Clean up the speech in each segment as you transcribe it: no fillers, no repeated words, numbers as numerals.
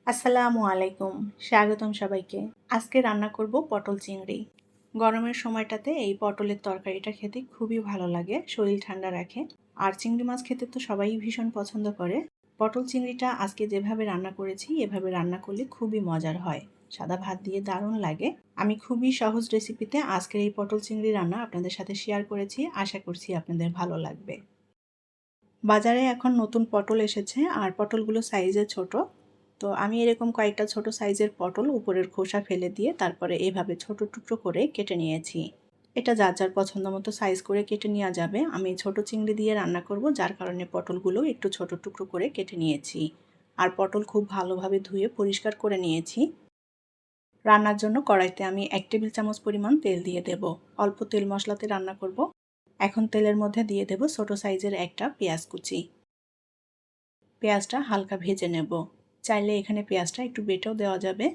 আসসালামু আলাইকুম, স্বাগতম সবাইকে। আজকে রান্না করব পটল চিংড়ি। গরমের সময়টাতে এই পটলের তরকারিটা খেতে খুবই ভালো লাগে, শরীর ঠান্ডা রাখে। আর চিংড়ি মাছ খেতে তো সবাই ভীষণ পছন্দ করে। পটল চিংড়িটা আজকে যেভাবে রান্না করেছি এভাবে রান্না করলে খুবই মজার হয়, সাদা ভাত দিয়ে দারুণ লাগে। আমি খুবই সহজ রেসিপিতে আজকের এই পটল চিংড়ি রান্না আপনাদের সাথে শেয়ার করেছি, আশা করছি আপনাদের ভালো লাগবে। বাজারে এখন নতুন পটল এসেছে আর পটলগুলো সাইজে ছোট। তো আমি এরকম কয়েকটা ছোট সাইজের পটল উপরের খোসা ফেলে দিয়ে তারপরে এভাবে ছোট টুকরো করে কেটে নিয়েছি। এটা যার যার পছন্দ মতো সাইজ করে কেটে নেওয়া যাবে। আমি ছোট চিংড়ি দিয়ে রান্না করব, যার কারণে পটলগুলো একটু ছোট টুকরো করে কেটে নিয়েছি। আর পটল খুব ভালোভাবে ধুয়ে পরিষ্কার করে নিয়েছি। রান্নার জন্য কড়াইতে আমি 1 টেবিল চামচ পরিমাণ তেল দিয়ে দেব। অল্প তেল মশলাতে রান্না করব। এখন তেলের মধ্যে দিয়ে দেব ছোট সাইজের একটা পেঁয়াজ কুচি। পেঁয়াজটা হালকা ভেজে নেব। চাইলে এখানে পেঁয়াজটা একটু বেটেও দেওয়া যাবে।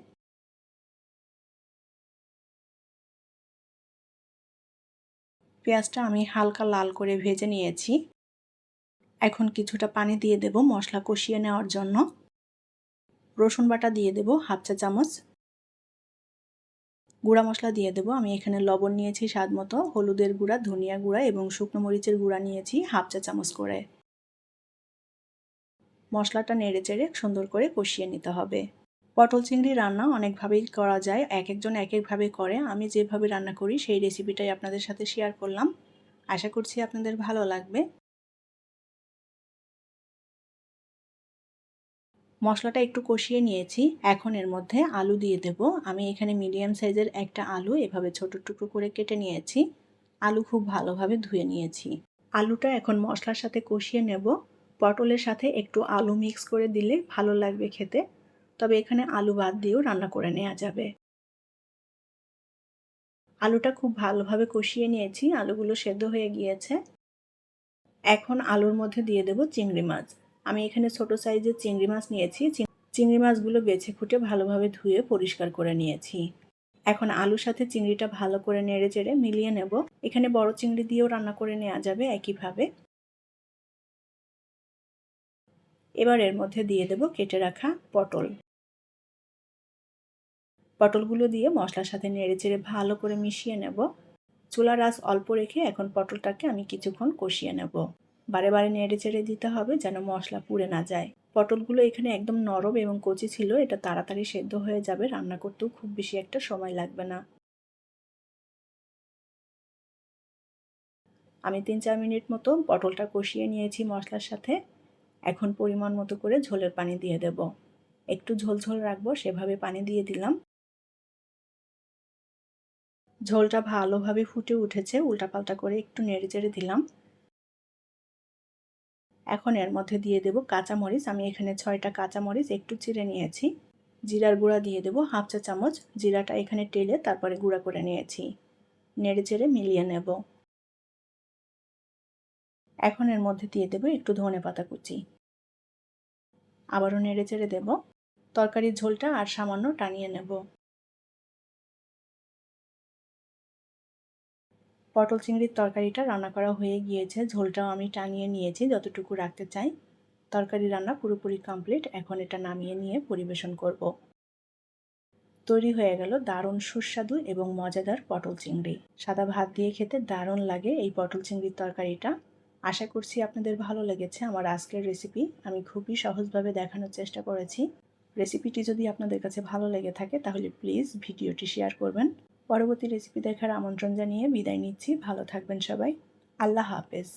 পেঁয়াজটা আমি হালকা লাল করে ভেজে নিয়েছি। এখন কিছুটা পানি দিয়ে দেব মশলা কষিয়ে নেওয়ার জন্য। রসুন বাটা দিয়ে দেব 1/2 চা চামচ। গুঁড়া মশলা দিয়ে দেব। আমি এখানে লবণ নিয়েছি স্বাদ মতো, হলুদের গুঁড়া, ধনিয়া গুঁড়া এবং শুকনো মরিচের গুঁড়া নিয়েছি 1/2 চা চামচ করে। মশলাটা নেড়ে চেড়ে সুন্দর করে কষিয়ে নিতে হবে। পটল চিংড়ি রান্না অনেকভাবেই করা যায়, এক একজন এক একভাবে করে। আমি যেভাবে রান্না করি সেই রেসিপিটাই আপনাদের সাথে শেয়ার করলাম, আশা করছি আপনাদের ভালো লাগবে। মশলাটা একটু কষিয়ে নিয়েছি। এখন এর মধ্যে আলু দিয়ে দেব। আমি এখানে মিডিয়াম সাইজের একটা আলু এভাবে ছোট টুকরো করে কেটে নিয়েছি। আলু খুব ভালোভাবে ধুয়ে নিয়েছি। আলুটা এখন মশলার সাথে কষিয়ে নেব। পটলের সাথে একটু আলু মিক্স করে দিলে ভালো লাগবে খেতে, তবে এখানে আলু বাদ দিয়েও রান্না করে নেওয়া যাবে। আলুটা খুব ভালোভাবে কষিয়ে নিয়েছি, আলুগুলো সেদ্ধ হয়ে গিয়েছে। এখন আলুর মধ্যে দিয়ে দেব চিংড়ি মাছ। আমি এখানে ছোট সাইজের চিংড়ি মাছ নিয়েছি। চিংড়ি মাছগুলো বেছে খুঁটে ভালোভাবে ধুয়ে পরিষ্কার করে নিয়েছি। এখন আলুর সাথে চিংড়িটা ভালো করে নেড়ে চেড়ে মিলিয়ে নেব। এখানে বড় চিংড়ি দিয়েও রান্না করে নেওয়া যাবে একইভাবে। এবার এর মধ্যে দিয়ে দেব কেটে রাখা পটল। পটলগুলো দিয়ে মশলার সাথে নেড়ে চেড়ে ভালো করে মিশিয়ে নেব। চুলার আঁচ অল্প রেখে এখন পটলটাকে আমি কিছুক্ষণ কষিয়ে নেব। বারে বারে নেড়ে চেড়ে দিতে হবে যেন মশলা পুড়ে না যায়। পটলগুলো এখানে একদম নরম এবং কচি ছিল, এটা তাড়াতাড়ি সেদ্ধ হয়ে যাবে, রান্না করতেও খুব বেশি একটা সময় লাগবে না। আমি 3-4 মিনিট মতো পটলটা কষিয়ে নিয়েছি মশলার সাথে। এখন পরিমাণ মতো করে ঝোলের পানি দিয়ে দেব। একটু ঝোল ঝোল রাখবো সেভাবে পানি দিয়ে দিলাম। ঝোলটা ভালোভাবে ফুটে উঠেছে, উল্টাপাল্টা করে একটু নেড়ে চেড়ে দিলাম। এখন এর মধ্যে দিয়ে দেব কাঁচামরিচ। আমি এখানে 6টা কাঁচামরিচ একটু চিড়ে নিয়েছি। জিরার গুঁড়া দিয়ে দেব 1/2 চা চামচ। জিরাটা এখানে টেলে তারপরে গুঁড়া করে নিয়েছি। নেড়ে চেড়ে মিলিয়ে নেব। এখন এর মধ্যে দিয়ে দেব একটু ধনেপাতা কুচি। আবারও নেড়ে চেড়ে দেব। তরকারির ঝোলটা আর সামান্য টানিয়ে নেব। পটল চিংড়ির তরকারিটা রান্না করা হয়ে গিয়েছে, ঝোলটাও আমি টানিয়ে নিয়েছি যতটুকু রাখতে চাই। তরকারি রান্না পুরোপুরি কমপ্লিট। এখন এটা নামিয়ে নিয়ে পরিবেশন করব। তৈরি হয়ে গেল দারুণ সুস্বাদু এবং মজাদার পটল চিংড়ি। সাদা ভাত দিয়ে খেতে দারুণ লাগে এই পটল চিংড়ির তরকারিটা। আশা করছি আপনাদের ভালো লেগেছে আমার আজকের রেসিপি। আমি খুবই সহজভাবে দেখানোর চেষ্টা করেছি। রেসিপিটি যদি আপনাদের কাছে ভালো লেগে থাকে তাহলে প্লিজ ভিডিওটি শেয়ার করবেন। পরবর্তী রেসিপি দেখার আমন্ত্রণ জানিয়ে বিদায় নিচ্ছি। ভালো থাকবেন সবাই। আল্লাহ হাফেজ।